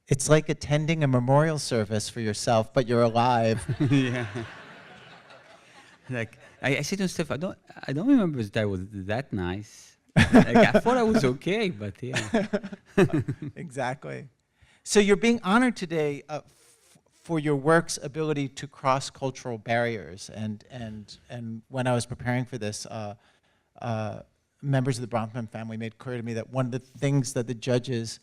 It's like attending a memorial service for yourself, but you're alive. Yeah. Like I said to Steph, I don't remember that I was that nice. Like I thought I was okay, but yeah. Exactly. So you're being honored today for your work's ability to cross cultural barriers. And when I was preparing for this, members of the Bronfman family made clear to me that one of the things that the judges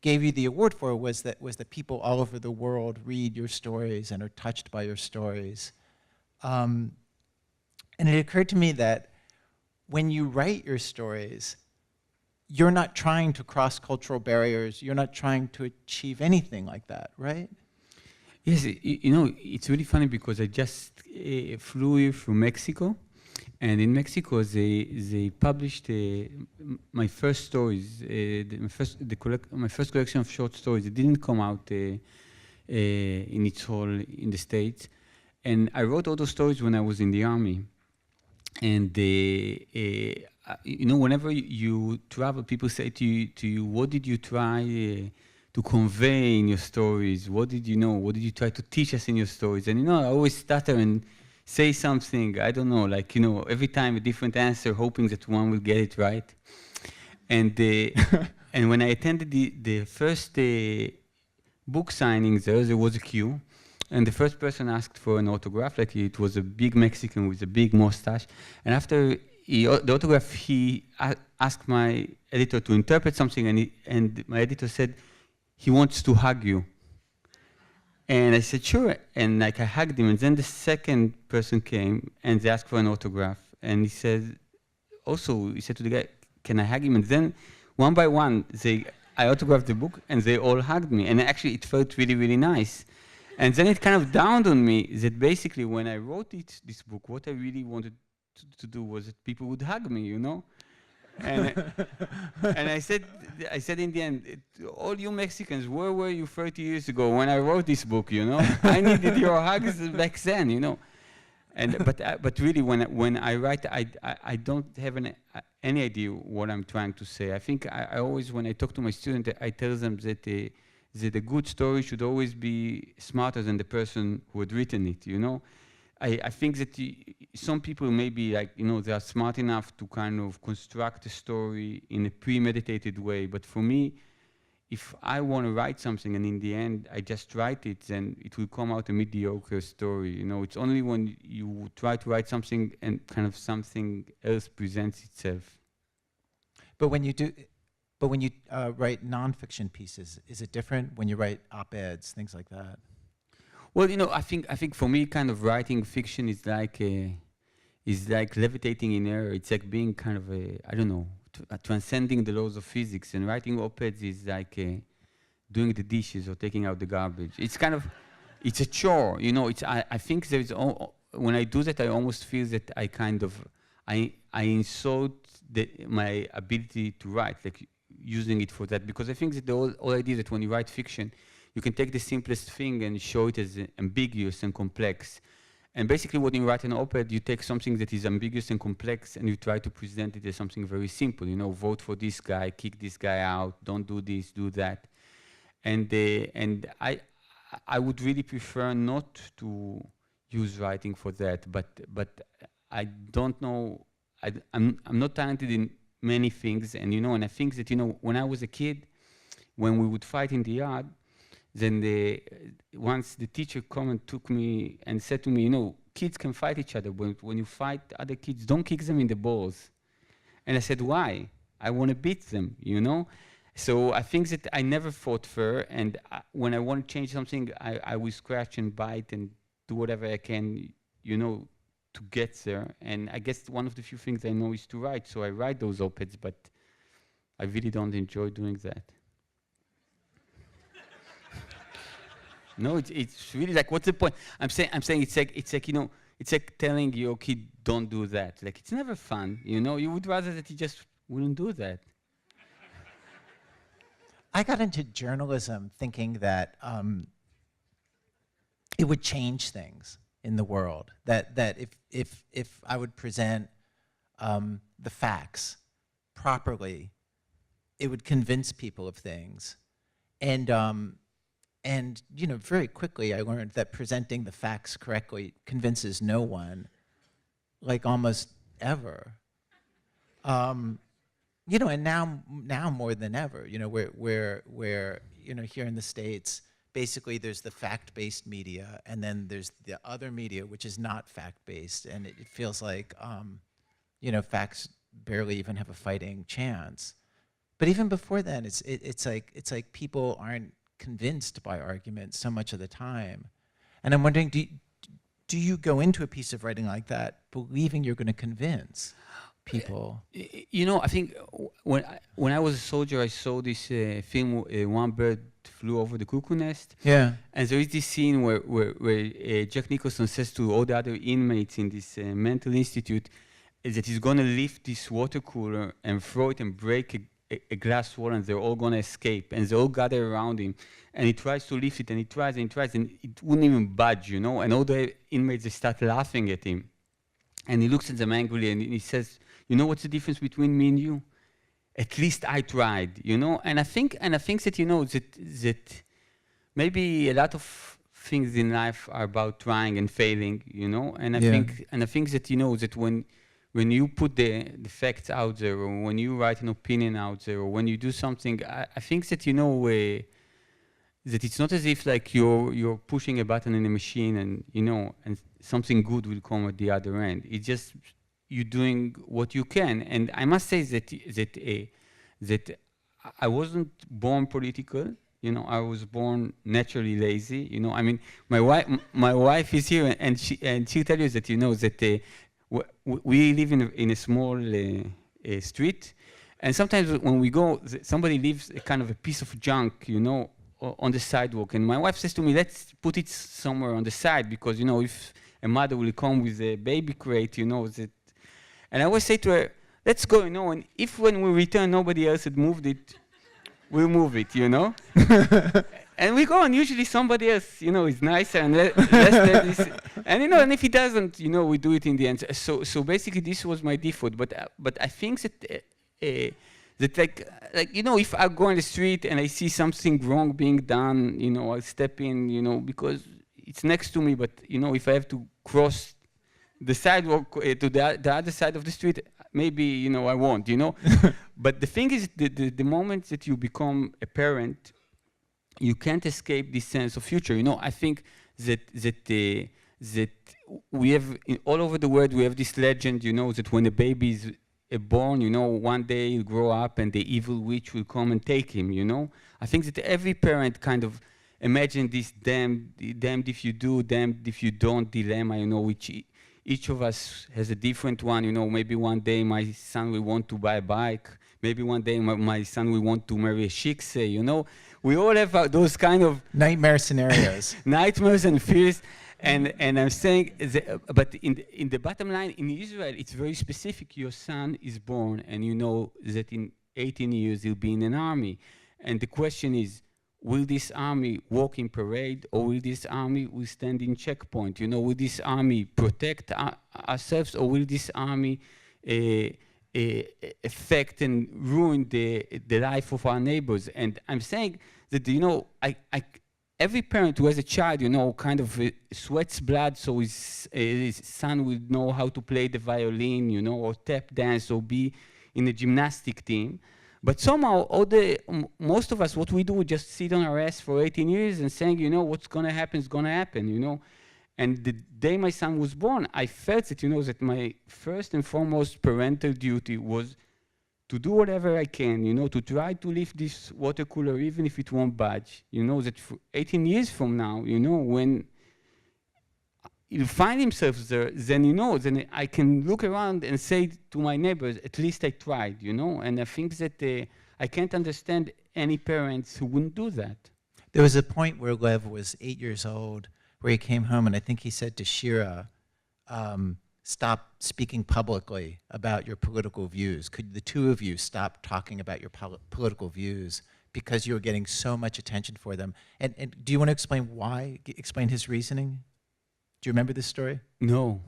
gave you the award for was that people all over the world read your stories and are touched by your stories. And it occurred to me that when you write your stories, you're not trying to cross cultural barriers. You're not trying to achieve anything like that, right? Yes, you know, it's really funny because I just flew here from Mexico, and in Mexico they published my first stories, my first collection of short stories. It didn't come out in its whole in the States, and I wrote all those stories when I was in the army. And you know, whenever you travel, people say to you, what did you try to convey in your stories? What did you know? What did you try to teach us in your stories? And you know, I always stutter and say something, I don't know, like, you know, every time a different answer, hoping that one will get it right. And and when I attended the first book signing there was a queue. And the first person asked for an autograph, like it was a big Mexican with a big mustache. And after the autograph, he asked my editor to interpret something, and my editor said, he wants to hug you. And I said, sure. And like I hugged him, and then the second person came, and they asked for an autograph. And he said, also, he said to the guy, can I hug him? And then one by one, I autographed the book, and they all hugged me. And actually, it felt really, really nice. And then it kind of dawned on me that basically when I wrote this book, what I really wanted to do was that people would hug me, you know? And, and I said in the end, all you Mexicans, where were you 30 years ago when I wrote this book, you know? I needed your hugs back then, you know? And, but really, when I write, I don't have any idea what I'm trying to say. I think I always, when I talk to my students, I tell them that a good story should always be smarter than the person who had written it, you know? I think that some people maybe, like, you know, they are smart enough to kind of construct a story in a premeditated way. But for me, if I want to write something and in the end I just write it, then it will come out a mediocre story, you know? It's only when you try to write something and kind of something else presents itself. But when you write nonfiction pieces, is it different when you write op-eds, things like that? Well, you know, I think for me, kind of writing fiction is like levitating in air. It's like being kind of I don't know, transcending the laws of physics. And writing op-eds is like doing the dishes or taking out the garbage. It's kind of, it's a chore, you know. I think there is when I do that, I almost feel that I kind of I insult my ability to write, like using it for that, because I think that the whole idea that when you write fiction, you can take the simplest thing and show it as ambiguous and complex. And basically when you write an op-ed, you take something that is ambiguous and complex and you try to present it as something very simple, you know, vote for this guy, kick this guy out, don't do this, do that. And I would really prefer not to use writing for that, but I don't know, I'm not talented in many things, and you know, and I think that, you know, when I was a kid, when we would fight in the yard, then once the teacher come and took me and said to me, you know, kids can fight each other, but when you fight other kids, don't kick them in the balls. And I said, why? I want to beat them, you know? So I think that I never fought fair, and when I want to change something, I will scratch and bite and do whatever I can, you know, to get there. And I guess one of the few things I know is to write, so I write those op-eds, but I really don't enjoy doing that. No, it's really like, what's the point? I'm saying it's like, you know, it's like telling your kid, don't do that. Like, it's never fun, you know? You would rather that he just wouldn't do that. I got into journalism thinking that it would change things in the world. That if I would present the facts properly, it would convince people of things. And and very quickly I learned that presenting the facts correctly convinces no one, like almost ever. And now more than ever, where here in the States, basically there's the fact-based media, and then there's the other media which is not fact-based, and it feels like facts barely even have a fighting chance. But even before then, it's like people aren't convinced by arguments so much of the time. And I'm wondering, do you go into a piece of writing like that believing you're going to convince people? I think when I was a soldier, I saw this film, One Bird Flew Over the Cuckoo Nest. Yeah. And there is this scene where Jack Nicholson says to all the other inmates in this mental institute that he's going to lift this water cooler and throw it and break a glass wall, and they're all going to escape. And they all gather around him. And he tries to lift it, and he tries, and it wouldn't even budge, And all the inmates, they start laughing at him. And he looks at them angrily, and he says, what's the difference between me and you? At least I tried, And I think that, that maybe a lot of things in life are about trying and failing, And I think that, that when you put the facts out there, or when you write an opinion out there, or when you do something, I think that, that it's not as if like you're pushing a button in a machine and, and something good will come at the other end. It's just you're doing what you can. And I must say that I wasn't born political. I was born naturally lazy. I mean, my wife is here, and she'll tell you that that we live in a small street, and sometimes when we go, somebody leaves a kind of a piece of junk, on the sidewalk, and my wife says to me, "Let's put it somewhere on the side, because if a mother will come with a baby crate, that." And I always say to her, "Let's go, and if when we return nobody else had moved it, we'll move it, And we go, and usually somebody else, is nicer, and let's let this. And and if he doesn't, we do it in the end. So basically, this was my default. But I think that that like if I go on the street and I see something wrong being done, I'll step in, because it's next to me. But if I have to cross the sidewalk to the other side of the street, maybe I won't, But the thing is, the moment that you become a parent, you can't escape this sense of future. I think that we have all over the world, we have this legend, that when a baby is born, one day he'll grow up and the evil witch will come and take him. I think that every parent kind of imagine this damned if you do, damned if you don't dilemma. Which each of us has a different one. Maybe one day my son will want to buy a bike. Maybe one day my son will want to marry a shikse. We all have those kind of nightmare scenarios, nightmares and fears. And I'm saying, but in the bottom line, in Israel, it's very specific. Your son is born, and that in 18 years he'll be in an army. And the question is, will this army walk in parade, or will this army will stand in checkpoint? Will this army protect ourselves, or will this army affect and ruin the life of our neighbors? And I'm saying that, every parent who has a child, kind of sweats blood so his son will know how to play the violin, or tap dance, or be in a gymnastic team. But somehow, most of us, what we do, we just sit on our ass for 18 years and saying, what's going to happen is going to happen, And the day my son was born, I felt that, that my first and foremost parental duty was to do whatever I can, to try to lift this water cooler even if it won't budge. That for 18 years from now, when he'll find himself there, then, then I can look around and say to my neighbors, at least I tried, And I think that I can't understand any parents who wouldn't do that. There was a point where Lev was 8 years old, where he came home, and I think he said to Shira, stop speaking publicly about your political views. Could the two of you stop talking about your political views, because you were getting so much attention for them? And do you want to explain why? Explain his reasoning? Do you remember this story? No.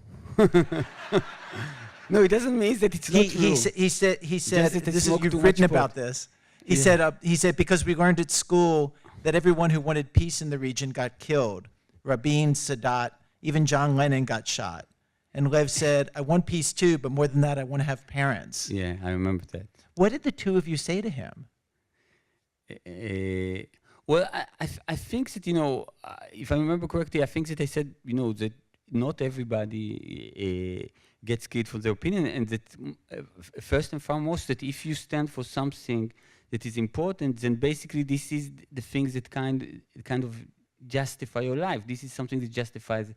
No, it doesn't mean that it's not true. He said, you've written about this. He said, because we learned at school that everyone who wanted peace in the region got killed. Rabin, Sadat, even John Lennon got shot. And Lev said, I want peace too, but more than that, I want to have parents. Yeah, I remember that. What did the two of you say to him? Well, I think that, if I remember correctly, I think that I said, that not everybody gets killed for their opinion, and that first and foremost, that if you stand for something that is important, then basically this is the things that kind of justify your life. This is something that justifies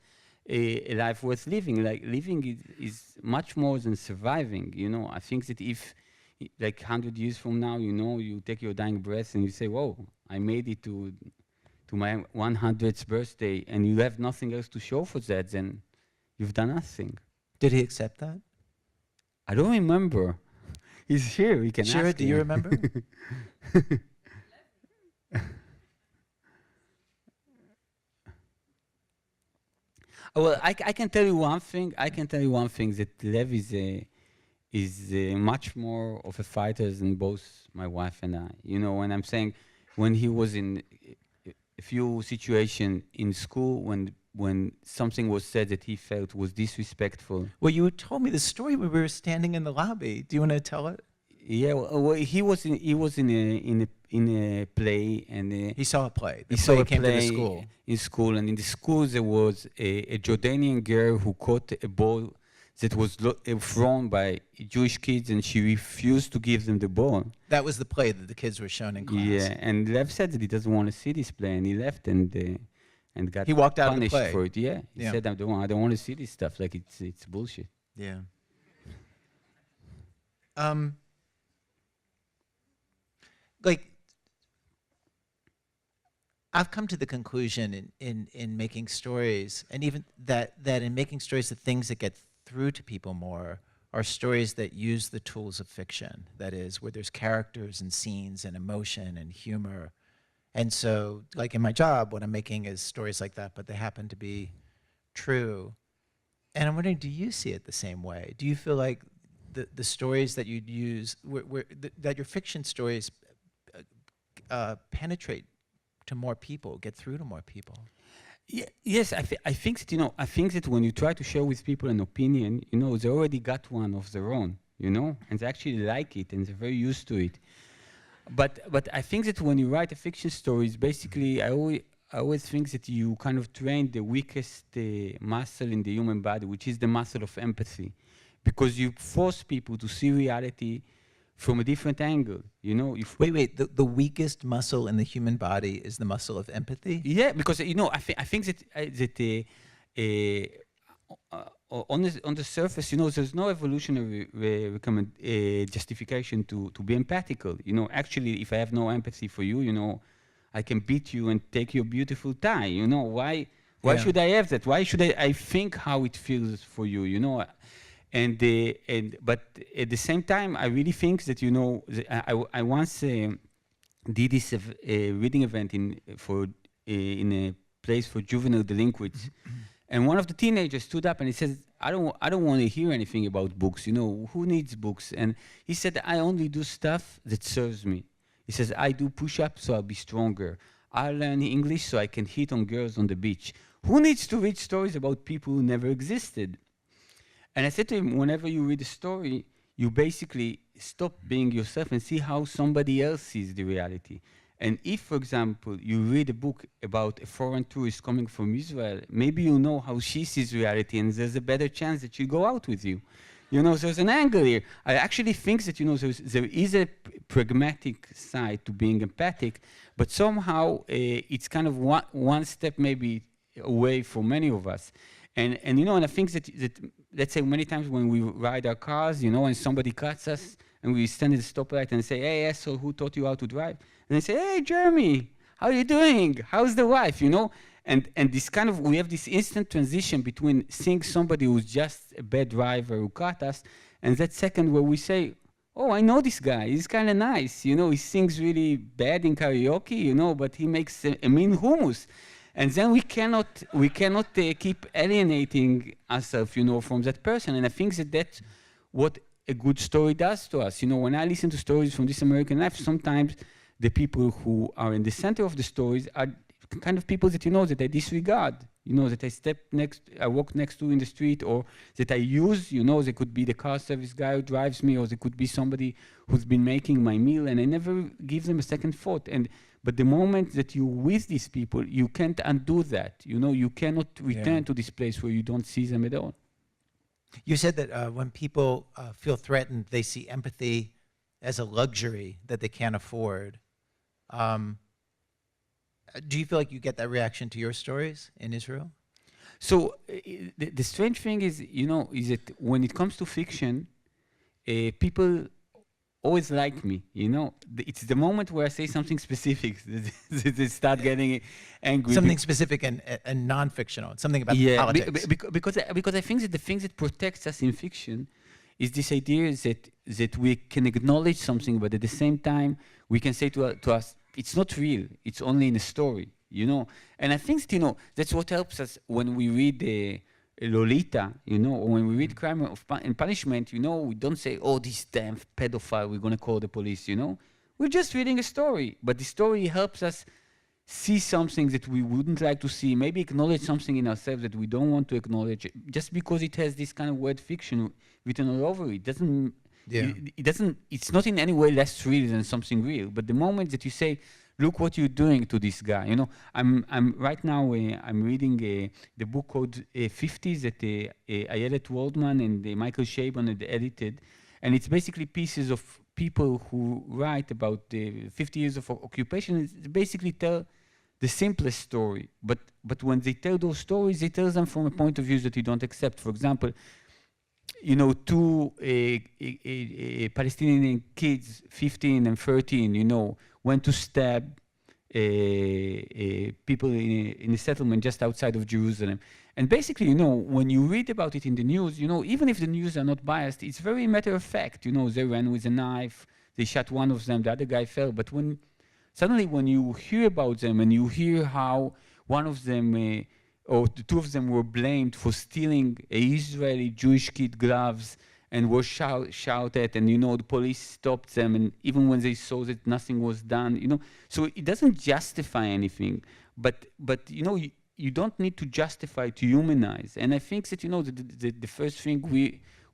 a life worth living. Like living is much more than surviving. I think that if, like 100 years from now, you take your dying breath and you say, "Whoa, I made it to my 100th birthday," and you have nothing else to show for that, then you've done nothing. Did he accept that? I don't remember. He's here. We can ask him. Do you remember? Well, I can tell you one thing. That Lev is much more of a fighter than both my wife and I. When I'm saying, when he was in a few situations in school, when something was said that he felt was disrespectful. Well, you told me the story when we were standing in the lobby. Do you want to tell it? Yeah, well, he was in a play, and he saw a play. He saw a came play to the school. In school, and in the school there was a Jordanian girl who caught a ball that was thrown by Jewish kids, and she refused to give them the ball. That was the play that the kids were shown in class. Yeah, and Lev said that he doesn't want to see this play, and he left and got he walked out punished of the play. for it. Yeah, he said, I don't want to see this stuff. Like it's bullshit. Yeah. Like, I've come to the conclusion in making stories, and even that in making stories, the things that get through to people more are stories that use the tools of fiction. That is, where there's characters and scenes and emotion and humor. And so, like in my job, what I'm making is stories like that, but they happen to be true. And I'm wondering, do you see it the same way? Do you feel like the stories that you'd use, that your fiction stories penetrate to more people, get through to more people? Yeah, yes, I think that I think that when you try to share with people an opinion, they already got one of their own, and they actually like it and they're very used to it. But I think that when you write a fiction stories, basically, I always think that you kind of train the weakest muscle in the human body, which is the muscle of empathy, because you force people to see reality from a different angle, Wait, the weakest muscle in the human body is the muscle of empathy? Yeah, because, I think that on the surface, there's no evolutionary justification to be empathical. Actually, if I have no empathy for you, I can beat you and take your beautiful tie. Why should I have that? Why should I think how it feels for you? But at the same time, I really think that I once did this reading event in a place for juvenile delinquents, and one of the teenagers stood up and he says, "I don't want to hear anything about books. Who needs books?" And he said, "I only do stuff that serves me." He says, "I do push-ups so I'll be stronger. I learn English so I can hit on girls on the beach. Who needs to read stories about people who never existed?" And I said to him, whenever you read a story, you basically stop being yourself and see how somebody else sees the reality. And if, for example, you read a book about a foreign tourist coming from Israel, maybe you know how she sees reality, and there's a better chance that she'll go out with you. There's an angle here. I actually think that, there is a pragmatic side to being empathic, but somehow it's kind of one step maybe away for many of us. And I think that let's say many times when we ride our cars, and somebody cuts us, and we stand at the stoplight and say, "Hey, asshole, who taught you how to drive?" And they say, "Hey, Jeremy, how are you doing? How's the wife?" And this kind of, we have this instant transition between seeing somebody who's just a bad driver who cut us, and that second where we say, "Oh, I know this guy. He's kind of nice. He sings really bad in karaoke, but he makes a mean hummus." And then we cannot keep alienating ourselves, from that person. And I think that that's what a good story does to us. When I listen to stories from This American Life, sometimes the people who are in the center of the stories are kind of people that that I disregard, that I walk next to in the street, or that I use, they could be the car service guy who drives me, or they could be somebody who's been making my meal, and I never give them a second thought. But the moment that you're with these people, you can't undo that. You cannot return to this place where you don't see them at all. You said that when people feel threatened, they see empathy as a luxury that they can't afford. Do you feel like you get that reaction to your stories in Israel? So the strange thing is, is that when it comes to fiction, people always like me. It's the moment where I say something specific that they start getting angry. Something specific and non-fictional, something about politics. Because I think that the thing that protects us in fiction is this idea that we can acknowledge something, but at the same time we can say to us, it's not real. It's only in a story, And I think that, that's what helps us when we read Lolita, or when we read Crime and Punishment. We don't say, "Oh, this damn pedophile, we're gonna call the police." We're just reading a story, but the story helps us see something that we wouldn't like to see. Maybe acknowledge something in ourselves that we don't want to acknowledge, just because it has this kind of word fiction written all over it. Doesn't it doesn't. It's not in any way less real than something real. But the moment that you say, "Look what you're doing to this guy," I'm right now. I'm reading the book called '50s that Ayelet Waldman and Michael Chabon had edited, and it's basically pieces of people who write about the 50 years of occupation. They basically tell the simplest story, but when they tell those stories, they tell them from a point of view that you don't accept. For example, two Palestinian kids, 15 and 13, went to stab people in a settlement just outside of Jerusalem. And basically, when you read about it in the news, even if the news are not biased, it's very matter of fact. They ran with a knife, they shot one of them, the other guy fell. But suddenly when you hear about them and you hear how one of them or the two of them were blamed for stealing a Israeli Jewish kid gloves and were shouted, and the police stopped them, and even when they saw that nothing was done, so it doesn't justify anything, but you don't need to justify to humanize. And I think that the first thing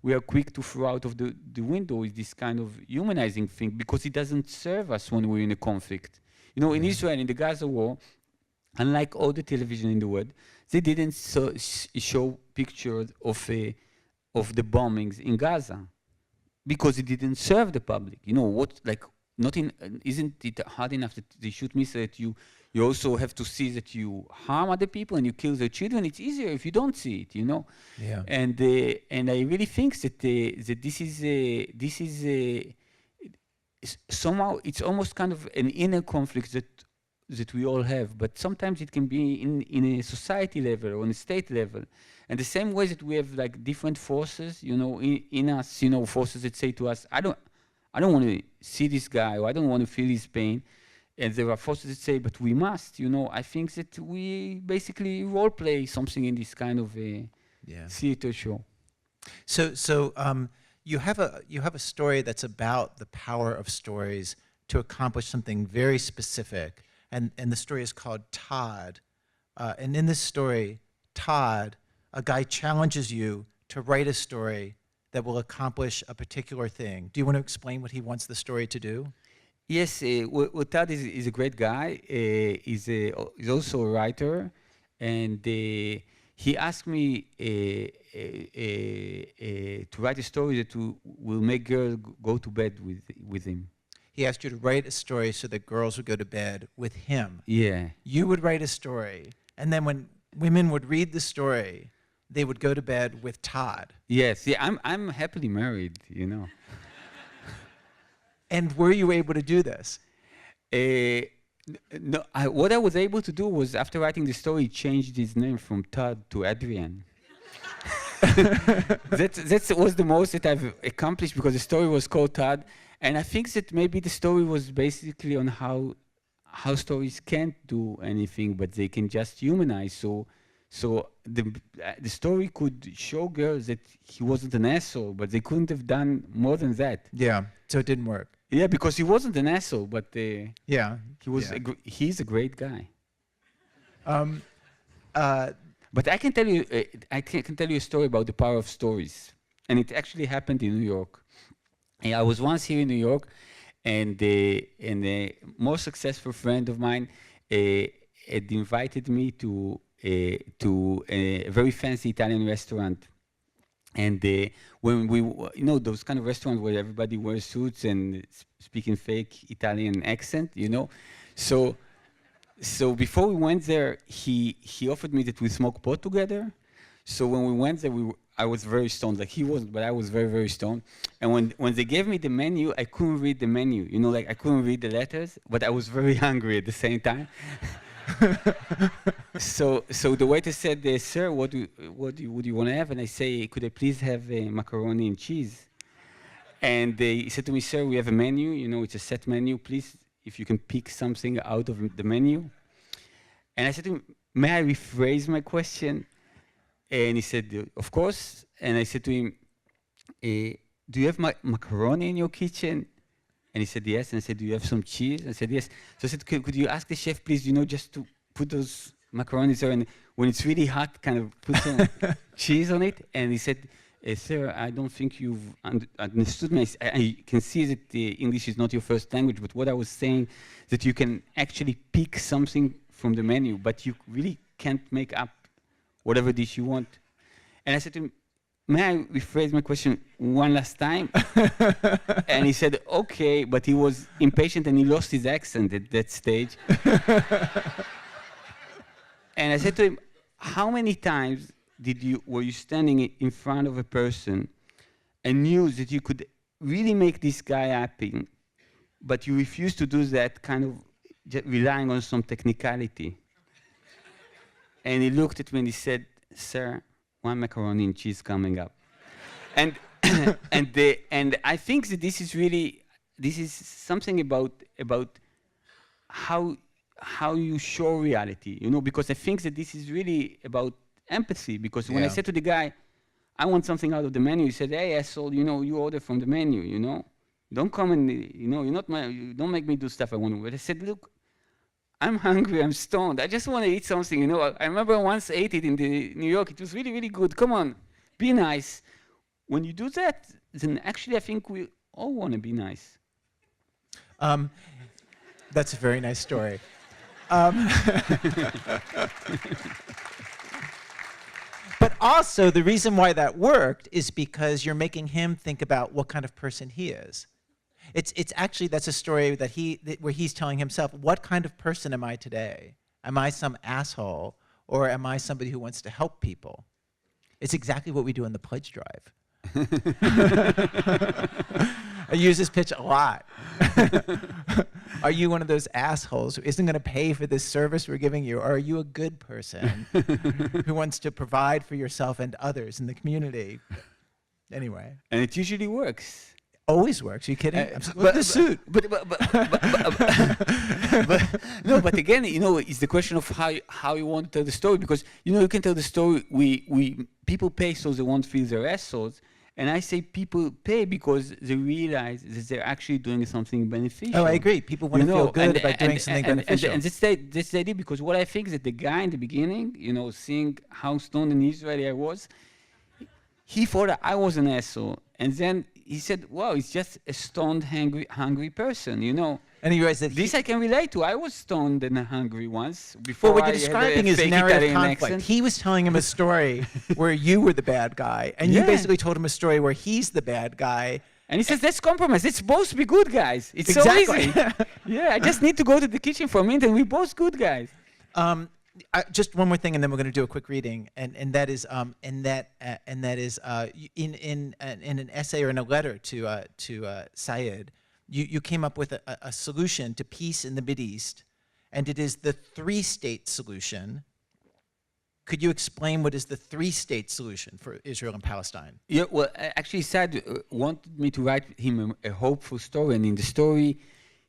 we are quick to throw out of the window is this kind of humanizing thing, because it doesn't serve us when we're in a conflict. In Israel, in the Gaza war, unlike all the television in the world, they didn't show pictures of the bombings in Gaza because it didn't serve the public. Isn't it hard enough that they shoot missiles that you also have to see that you harm other people and you kill their children? It's easier if you don't see it, Yeah. And I really think that this is somehow it's almost kind of an inner conflict that we all have, but sometimes it can be in a society level or on a state level. And the same way that we have like different forces, in us, forces that say to us, I don't want to see this guy, or I don't want to feel his pain. And there are forces that say, but we must, I think that we basically role play something in this kind of a theater show. So you have a story that's about the power of stories to accomplish something very specific. And the story is called Todd. And in this story, Todd, a guy challenges you to write a story that will accomplish a particular thing. Do you want to explain what he wants the story to do? Yes, Todd is a great guy. He's also a writer. And he asked me to write a story that will make girls go to bed with him. He asked you to write a story so that girls would go to bed with him. Yeah. You would write a story, and then when women would read the story, they would go to bed with Todd. Yes. Yeah. I'm happily married. And were you able to do this? No. What I was able to do was, after writing the story, changed his name from Todd to Adrian. That was the most that I've accomplished, because the story was called Todd. And I think that maybe the story was basically on how stories can't do anything, but they can just humanize. So the story could show girls that he wasn't an asshole, but they couldn't have done more than that. Yeah, so it didn't work. Yeah, because he wasn't an asshole, but Yeah. he was. Yeah. He's a great guy. Um, uh, But I can tell you, I can tell you a story about the power of stories, and it actually happened in New York. I was once here in New York, and a more successful friend of mine had invited me to a very fancy Italian restaurant. And when you know, those kind of restaurants where everybody wears suits and speaking fake Italian accent, you know. So before we went there, he offered me that we smoke pot together. So when we went there, I was very stoned. Like he wasn't, but I was very, very stoned. And when they gave me the menu, I couldn't read the menu. You know, like I couldn't read the letters, but I was very hungry at the same time. So the waiter said, "Sir, would you want to have?" And I say, "Could I please have macaroni and cheese?" And he said to me, "Sir, we have a menu. You know, it's a set menu. Please, if you can pick something out of the menu." And I said to him, "May I rephrase my question?" And he said, "Of course." And I said to him, "Do you have macaroni in your kitchen?" And he said, "Yes." And I said, "Do you have some cheese?" And I said, "Yes." So I said, Could you ask the chef, please, you know, just to put those macaronis there, and when it's really hot, kind of put some cheese on it?" And he said, "Sir, I don't think you've understood me. I can see that English is not your first language, but what I was saying, that you can actually pick something from the menu, but you really can't make up whatever dish you want." And I said to him, "May I rephrase my question one last time?" And he said, "Okay," but he was impatient and he lost his accent at that stage. And I said to him, "How many times were you standing in front of a person and knew that you could really make this guy happy, but you refused to do that, kind of relying on some technicality?" And he looked at me and he said, "Sir, one macaroni and cheese coming up." And and I think that this is something about how you show reality, you know, because I think that this is really about empathy. Because when I Yeah. said to the guy, "I want something out of the menu," he said, "Hey, asshole, you know, you order from the menu, you know. Don't come and, you know, you don't make me do stuff I want to." But I said, "Look, I'm hungry, I'm stoned, I just want to eat something, you know. I remember I once ate it in New York, it was really, really good. Come on, be nice." When you do that, then actually I think we all want to be nice. That's a very nice story. But also, the reason why that worked is because you're making him think about what kind of person he is. It's actually, that's a story where he's telling himself, what kind of person am I today? Am I some asshole, or am I somebody who wants to help people? It's exactly what we do in the pledge drive. I use this pitch a lot. Are you one of those assholes who isn't going to pay for this service we're giving you? Or are you a good person who wants to provide for yourself and others in the community? Anyway. And it usually works. Always works. Are you kidding? Look at the suit. But again, you know, it's the question of how you want to tell the story. Because, you know, you can tell the story, people pay so they won't feel they're assholes. And I say people pay because they realize that they're actually doing something beneficial. Oh, I agree. People want to feel good about doing something beneficial. And that's the idea, because what I think is that the guy in the beginning, you know, seeing how stoned and Israeli I was, he thought that I was an asshole. And then he said, "Wow, it's just a stoned, hungry person, you know." And he realized that this I can relate to. I was stoned and hungry once before. Well, what you're describing is narrative conflict. Accent. He was telling him a story where you were the bad guy, and you basically told him a story where he's the bad guy. And he says, "Let's compromise. It's supposed to be good guys. It's exactly. so easy." Yeah, I just need to go to the kitchen for a minute, and we're both good guys. Just one more thing, and then we're going to do a quick reading, and that is in an essay or in a letter to Syed, you came up with a solution to peace in the Mideast, and it is the three-state solution. Could you explain what is the three-state solution for Israel and Palestine? Yeah, well, actually, Syed wanted me to write him a hopeful story, and in the story,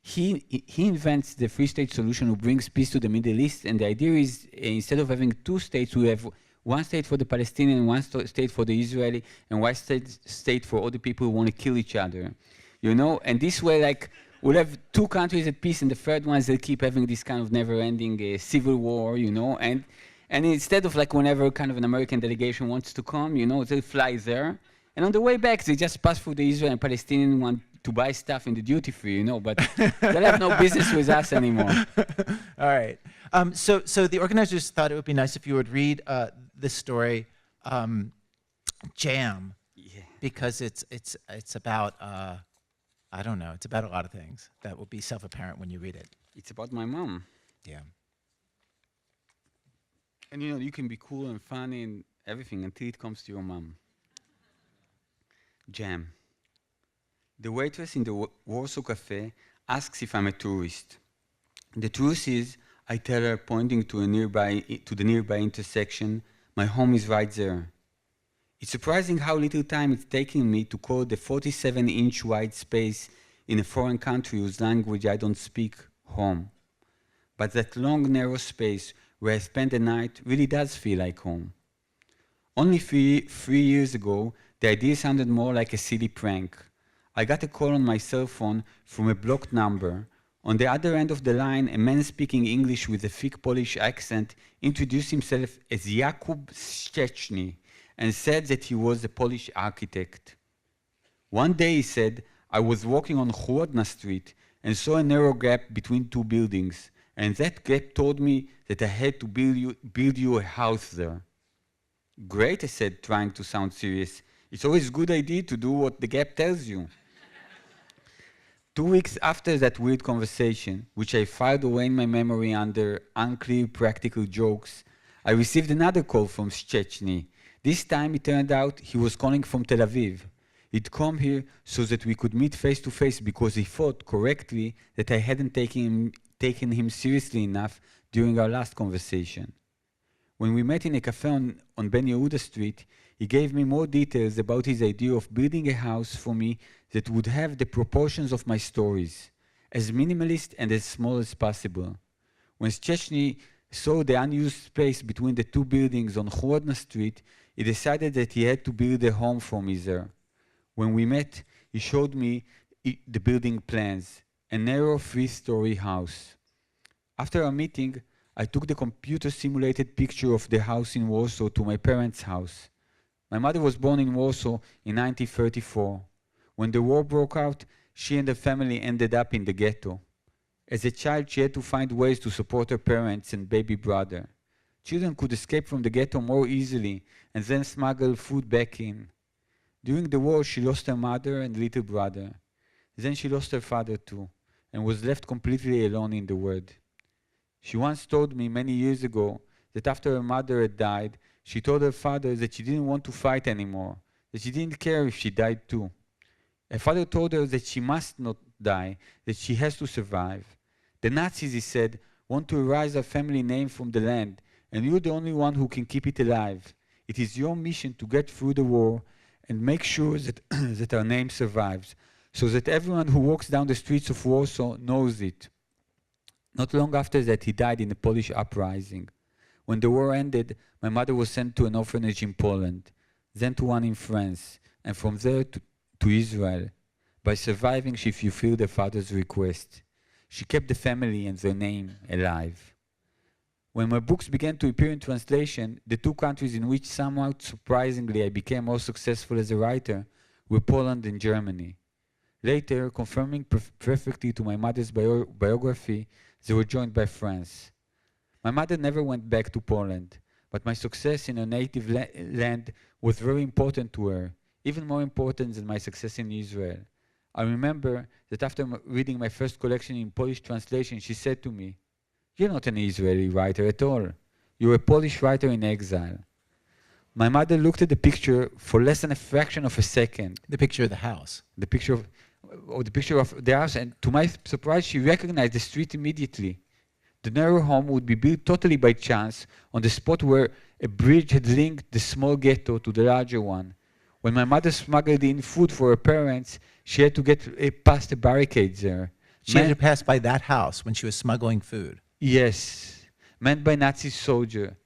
he invents the three-state solution who brings peace to the Middle East. And the idea is, instead of having two states, we have one state for the Palestinian, one state for the Israeli, and one state for all the people who want to kill each other. you know? And this way, like, we'll have two countries at peace, and the third ones that keep having this kind of never-ending civil war, you know? And instead of like whenever kind of an American delegation wants to come, you know, they fly there. And on the way back, they just pass through the Israel and Palestinian one to buy stuff in the duty free, you know, but they'll have no business with us anymore. All right. So the organizers thought it would be nice if you would read this story, Jam, Yeah. because it's about I don't know, it's about a lot of things that will be self-apparent when you read it. It's about my mom. Yeah. And you know, you can be cool and funny and everything until it comes to your mom. Jam. The waitress in the Warsaw Cafe asks if I'm a tourist. The truth is, I tell her, pointing to the nearby intersection, my home is right there. It's surprising how little time it's taking me to call the 47-inch wide space in a foreign country whose language I don't speak home. But that long, narrow space where I spend the night really does feel like home. Only three years ago, the idea sounded more like a silly prank. I got a call on my cell phone from a blocked number. On the other end of the line, a man speaking English with a thick Polish accent introduced himself as Jakub Szczecny and said that he was a Polish architect. One day, he said, I was walking on Chłodna Street and saw a narrow gap between two buildings, and that gap told me that I had to build you a house there. Great, I said, trying to sound serious. It's always a good idea to do what the gap tells you. 2 weeks after that weird conversation, which I filed away in my memory under unclear practical jokes, I received another call from Szczecny. This time it turned out he was calling from Tel Aviv. He'd come here so that we could meet face to face because he thought correctly that I hadn't taken him seriously enough during our last conversation. When we met in a cafe on Ben Yehuda Street, he gave me more details about his idea of building a house for me that would have the proportions of my stories, as minimalist and as small as possible. When Szczecny saw the unused space between the two buildings on Chłodna Street, he decided that he had to build a home for me there. When we met, he showed me the building plans, a narrow 3-story house. After our meeting, I took the computer-simulated picture of the house in Warsaw to my parents' house. My mother was born in Warsaw in 1934. When the war broke out, she and her family ended up in the ghetto. As a child, she had to find ways to support her parents and baby brother. Children could escape from the ghetto more easily and then smuggle food back in. During the war, she lost her mother and little brother. Then she lost her father too, and was left completely alone in the world. She once told me many years ago that after her mother had died, she told her father that she didn't want to fight anymore, that she didn't care if she died too. Her father told her that she must not die, that she has to survive. The Nazis, he said, want to erase our family name from the land, and you're the only one who can keep it alive. It is your mission to get through the war and make sure that, that our name survives, so that everyone who walks down the streets of Warsaw knows it. Not long after that, he died in a Polish uprising. When the war ended, my mother was sent to an orphanage in Poland, then to one in France, and from there to Israel. By surviving, she fulfilled her father's request. She kept the family and their name alive. When my books began to appear in translation, the two countries in which somewhat surprisingly I became more successful as a writer were Poland and Germany. Later, confirming perfectly to my mother's biography, they were joined by France. My mother never went back to Poland, but my success in her native land was very important to her, even more important than my success in Israel. I remember that after reading my first collection in Polish translation, she said to me, "You're not an Israeli writer at all. You're a Polish writer in exile." My mother looked at the picture for less than a fraction of a second. The picture of the house. The picture of the house, and to my surprise, she recognized the street immediately. The narrow home would be built totally by chance on the spot where a bridge had linked the small ghetto to the larger one. When my mother smuggled in food for her parents, she had to get past the barricades there. She had to pass by that house when she was smuggling food. Yes, manned by Nazi soldier.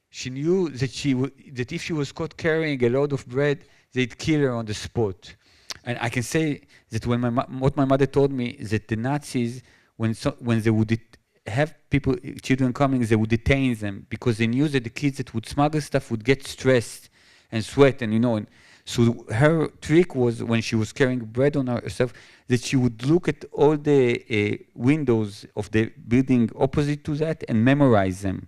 She knew that if she was caught carrying a load of bread, they'd kill her on the spot. And I can say that when what my mother told me is that the Nazis, when they would have people, children coming, they would detain them because they knew that the kids that would smuggle stuff would get stressed and sweat, and and so her trick was when she was carrying bread on herself that she would look at all the windows of the building opposite to that and memorize them.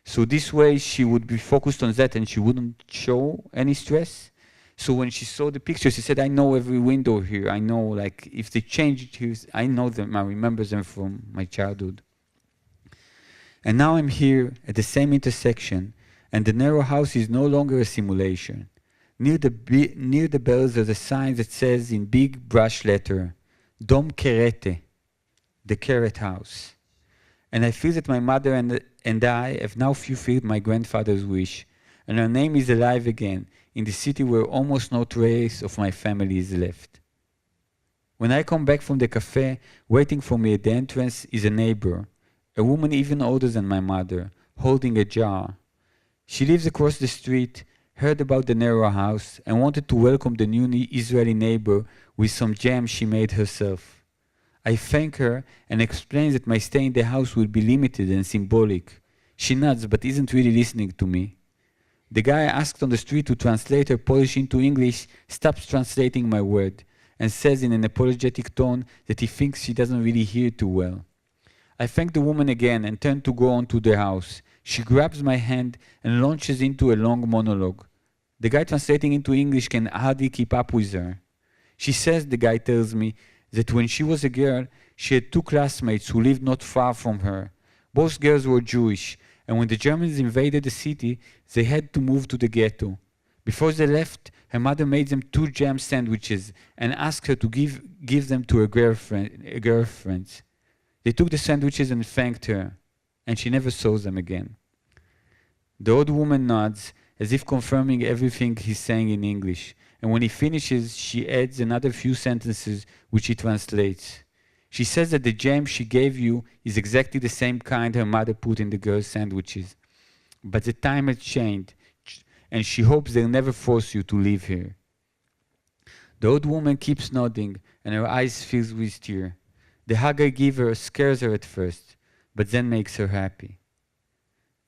So this way she would be focused on that and she wouldn't show any stress. So when she saw the pictures, she said, I know every window here. I know, like, if they change it here, I know them, I remember them from my childhood. And now I'm here at the same intersection, and the narrow house is no longer a simulation. Near the bells there's a sign that says in big brush letter, Dom Keret, the Keret house. And I feel that my mother and I have now fulfilled my grandfather's wish, and her name is alive again in the city where almost no trace of my family is left. When I come back from the cafe, waiting for me at the entrance is a neighbor, a woman even older than my mother, holding a jar. She lives across the street, heard about the narrow house, and wanted to welcome the new Israeli neighbor with some jam she made herself. I thank her and explain that my stay in the house will be limited and symbolic. She nods but isn't really listening to me. The guy I asked on the street to translate her Polish into English stops translating my word and says in an apologetic tone that he thinks she doesn't really hear too well. I thank the woman again and turn to go on to the house. She grabs my hand and launches into a long monologue. The guy translating into English can hardly keep up with her. She says, the guy tells me, that when she was a girl, she had two classmates who lived not far from her. Both girls were Jewish, and when the Germans invaded the city, they had to move to the ghetto. Before they left, her mother made them 2 jam sandwiches and asked her to give them to her girlfriends. They took the sandwiches and thanked her, and she never saw them again. The old woman nods, as if confirming everything he's saying in English, and when he finishes, she adds another few sentences which he translates. She says that the jam she gave you is exactly the same kind her mother put in the girls' sandwiches. But the time has changed, and she hopes they'll never force you to live here. The old woman keeps nodding, and her eyes fill with tears. The hug I give her scares her at first, but then makes her happy.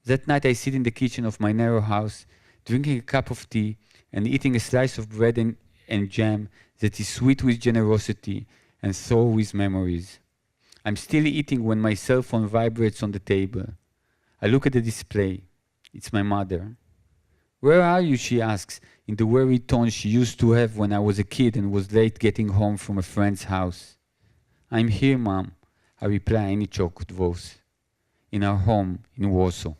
That night I sit in the kitchen of my narrow house, drinking a cup of tea and eating a slice of bread and jam that is sweet with generosity and sour with memories. I'm still eating when my cell phone vibrates on the table. I look at the display. It's my mother. Where are you, she asks, in the worried tone she used to have when I was a kid and was late getting home from a friend's house. I'm here, Mom, I reply in a choked voice, in our home in Warsaw.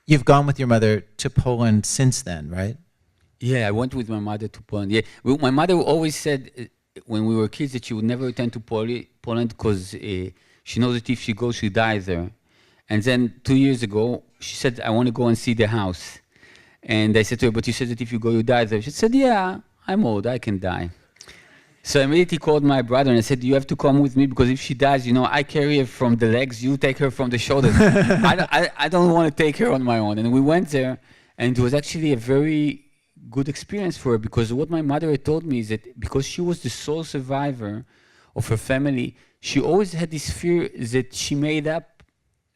You've gone with your mother to Poland since then, right? Yeah, I went with my mother to Poland. Yeah, well, my mother always said when we were kids that she would never return to Poland because she knows that if she goes, she'll die there. And then 2 years ago, she said, I want to go and see the house. And I said to her, but you said that if you go, you die there. She said, yeah, I'm old, I can die. So I immediately called my brother and I said, you have to come with me because if she dies, I carry her from the legs, you take her from the shoulders. I don't want to take her on my own. And we went there, and it was actually a very good experience for her because what my mother had told me is that because she was the sole survivor of her family, she always had this fear that she made up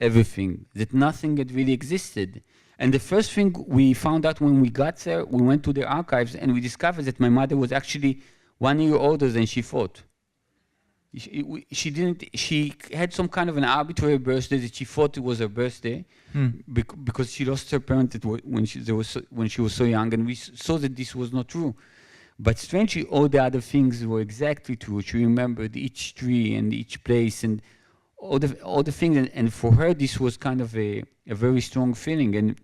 everything, that nothing had really existed. And the first thing we found out when we got there, we went to the archives and we discovered that my mother was actually 1 year older than she thought. She had some kind of an arbitrary birthday that she thought it was her birthday because she lost her parent when she was so young, and we saw that this was not true. But strangely, all the other things were exactly true. She remembered each tree and each place and all the things, and for her this was kind of a very strong feeling.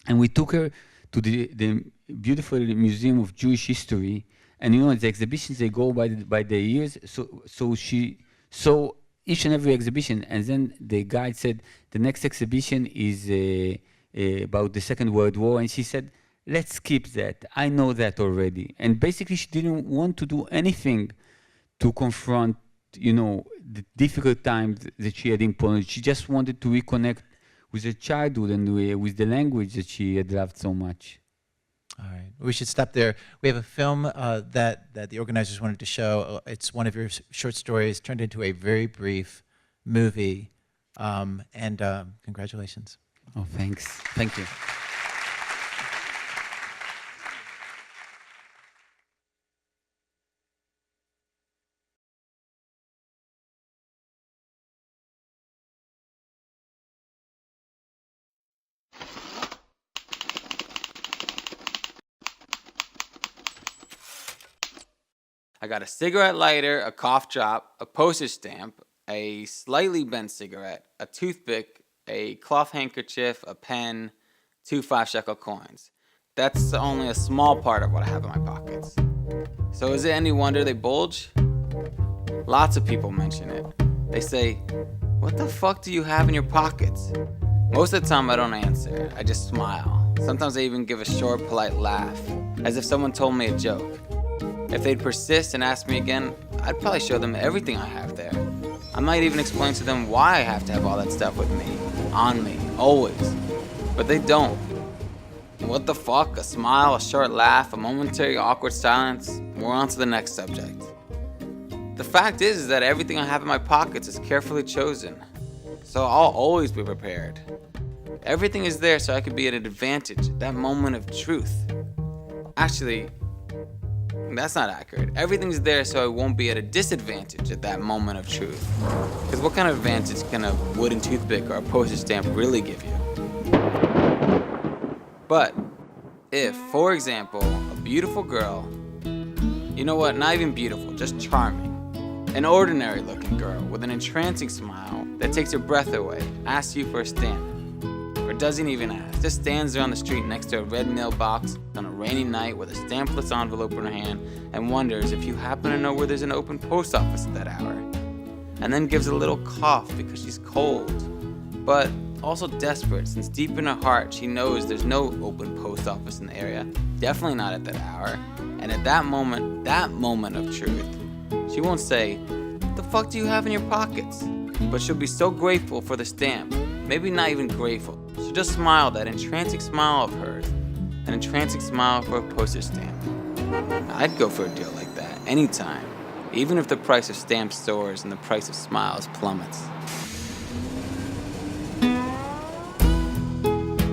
And we took her to the beautiful Museum of Jewish History. And the exhibitions, they go by the years. So she saw each and every exhibition. And then the guide said, the next exhibition is about the Second World War. And she said, let's skip that. I know that already. And basically, she didn't want to do anything to confront, the difficult times that she had in Poland. She just wanted to reconnect with her childhood and with the language that she had loved so much. All right, we should stop there. We have a film that the organizers wanted to show. It's one of your short stories turned into a very brief movie, and congratulations. Oh, thanks. Thank you. I got a cigarette lighter, a cough drop, a postage stamp, a slightly bent cigarette, a toothpick, a cloth handkerchief, a pen, 2 5-shekel coins. That's only a small part of what I have in my pockets. So is it any wonder they bulge? Lots of people mention it. They say, "What the fuck do you have in your pockets?" Most of the time I don't answer, I just smile. Sometimes I even give a short, polite laugh, as if someone told me a joke. If they'd persist and ask me again, I'd probably show them everything I have there. I might even explain to them why I have to have all that stuff with me, on me, always. But they don't. What the fuck? A smile, a short laugh, a momentary awkward silence. We're on to the next subject. The fact is that everything I have in my pockets is carefully chosen. So I'll always be prepared. Everything is there so I could be at an advantage, that moment of truth. Actually, that's not accurate. Everything's there so I won't be at a disadvantage at that moment of truth. Because what kind of advantage can a wooden toothpick or a postage stamp really give you? But if, for example, a beautiful girl, you know what, not even beautiful, just charming, an ordinary looking girl with an entrancing smile that takes your breath away, asks you for a stamp, or doesn't even ask, just stands there on the street next to a red mailbox on a rainy night with a stampless envelope in her hand and wonders if you happen to know where there's an open post office at that hour, and then gives a little cough because she's cold, but also desperate since deep in her heart she knows there's no open post office in the area, definitely not at that hour, and at that moment of truth, she won't say, "What the fuck do you have in your pockets?" But she'll be so grateful for the stamp, maybe not even grateful. She'll just smile that entrancing smile of hers, an entrancing smile for a postage stamp. I'd go for a deal like that, anytime, even if the price of stamps soars and the price of smiles plummets.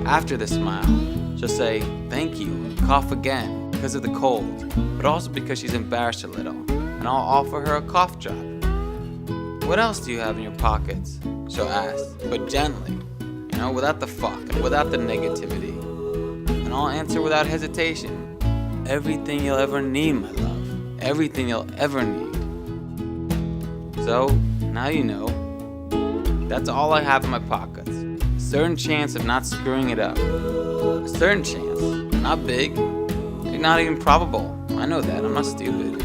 After the smile, she'll say, "Thank you," and cough again because of the cold, but also because she's embarrassed a little, and I'll offer her a cough drop. "What else do you have in your pockets?" she'll ask, but gently, without the fuck and without the negativity. And I'll answer without hesitation, "Everything you'll ever need, my love. Everything you'll ever need." So, now you know. That's all I have in my pockets. A certain chance of not screwing it up. A certain chance. Not big. Not even probable. I know that. I'm not stupid.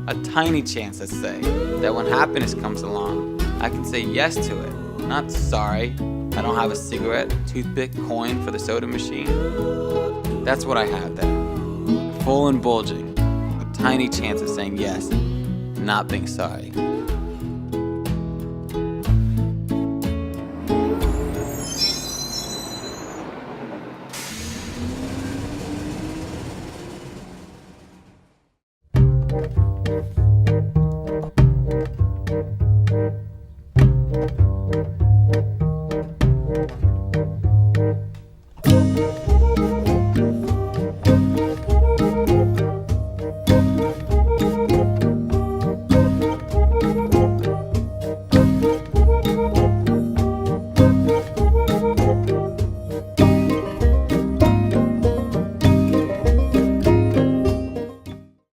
A tiny chance, let's say, that when happiness comes along, I can say yes to it. Not sorry, I don't have a cigarette, toothpick, coin for the soda machine. That's what I have there. Full and bulging. A tiny chance of saying yes, not being sorry.